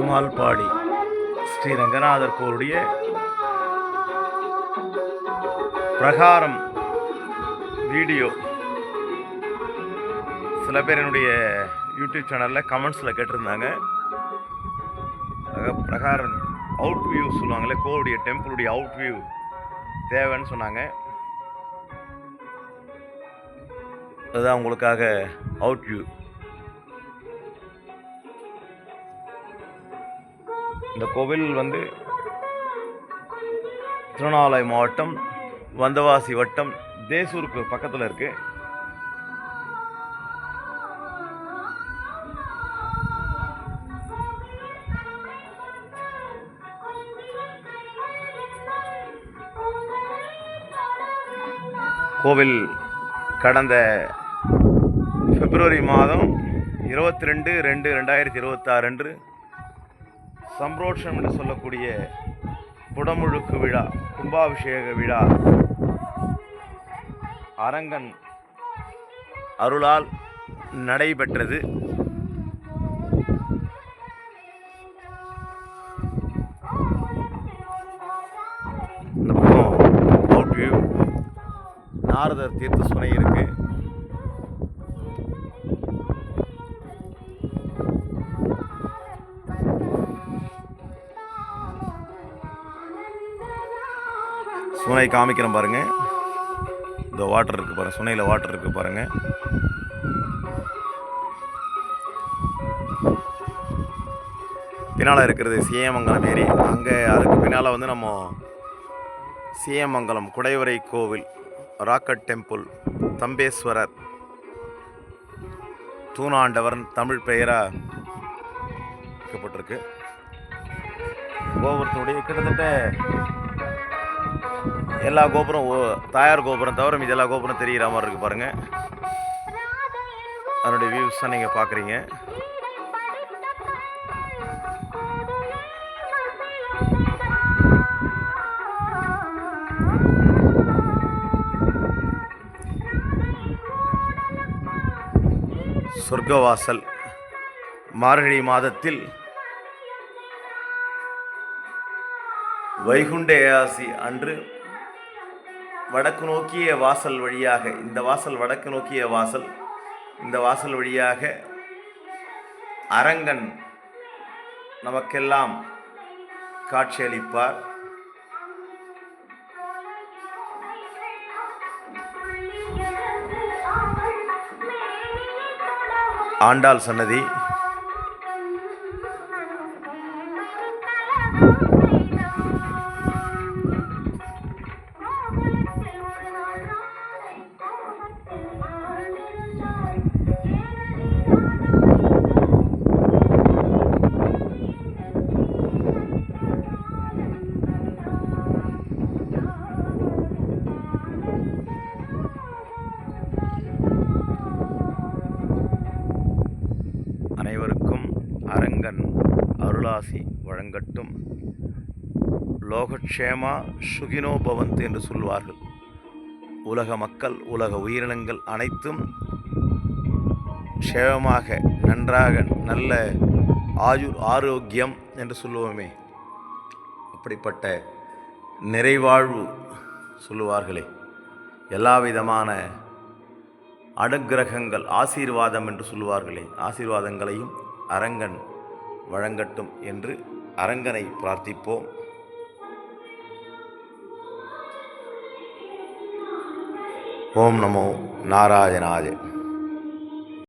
மால்பாடி ஸ்ரீ ரங்கநாதர் கோருடைய பிரகாரம் வீடியோ சில பேர் என்னுடைய யூடியூப் சேனலில் கமெண்ட்ஸில் கேட்டிருந்தாங்க. பிரகாரம் அவுட் வியூ சொல்லுவாங்களே, கோருடைய டெம்பிளுடைய அவுட் வியூ தேவைன்னு சொன்னாங்க. அதுதான் உங்களுக்காக அவுட் வியூ. இந்த கோவில் திருவண்ணாமலை மாவட்டம் வந்தவாசி வட்டம் தேசூருக்கு பக்கத்தில் இருக்கு. கோவில் கடந்த பிப்ரவரி மாதம் 22/2/2026 அன்று சம்ரோஷம் என்று சொல்லக்கூடிய குடமுழுக்கு விழா, கும்பாபிஷேக விழா அரங்கன் அருளால் நடைபெற்றது. இந்த பக்கம் அவுட் வியூ நாரதர் தீர்த்த சுனை இருக்கு. சுனை காமிக்கிறேன் பாருங்க. இந்த வாட்டர் இருக்கு பாருங்க, சுனையில் வாட்டர் இருக்கு பாருங்க. பின்னால் இருக்கிறது சீயமங்கலம் ஏரி. அங்கே அதுக்கு பின்னால் நம்ம சீயமங்கலம் குடைவரை கோவில், ராக்கட் டெம்பிள், தம்பேஸ்வரர், தூணாண்டவரன் தமிழ் பெயராக வைக்கப்பட்டிருக்கு. கோபுரத்தினுடைய கிட்டத்தட்ட எல்லா கோபுரம் தாயார் கோபுரம் தவிர மீது எல்லா கோபுரம் தெரிகிற மாதிரி இருக்குது பாருங்கள். அதனுடைய வியூஸ் தான் நீங்கள் பார்க்குறீங்க. சொர்க்கவாசல் மார்கழி மாதத்தில் வைகுண்ட ஏகாதசி அன்று வடக்கு நோக்கிய வாசல் வழியாக, இந்த வாசல் வடக்கு நோக்கிய வாசல், இந்த வாசல் வழியாக அரங்கன் நமக்கெல்லாம் காட்சியளிப்பார். ஆண்டாள் சன்னதி, அனைவருக்கும் அரங்கன் அருளாசி வழங்கட்டும். லோகக்ஷேமா சுகினோ பவந்து என்று சொல்வார்கள். உலக மக்கள், உலக உயிரினங்கள் அனைத்தும் க்ஷேமமாக, நன்றாக, நல்ல ஆரோக்கியம் என்று சொல்லுவோமே, அப்படிப்பட்ட நிறைவாழ்வு சொல்லுவார்களே, எல்லா விதமான அனுக்கிரகங்கள், ஆசீர்வாதம் என்று சொல்லுவார்களே, ஆசீர்வாதங்களையும் அரங்கன் வழங்கட்டும் என்று அரங்கனை பிரார்த்திப்போம். ஓம் நமோ நாராயணாய.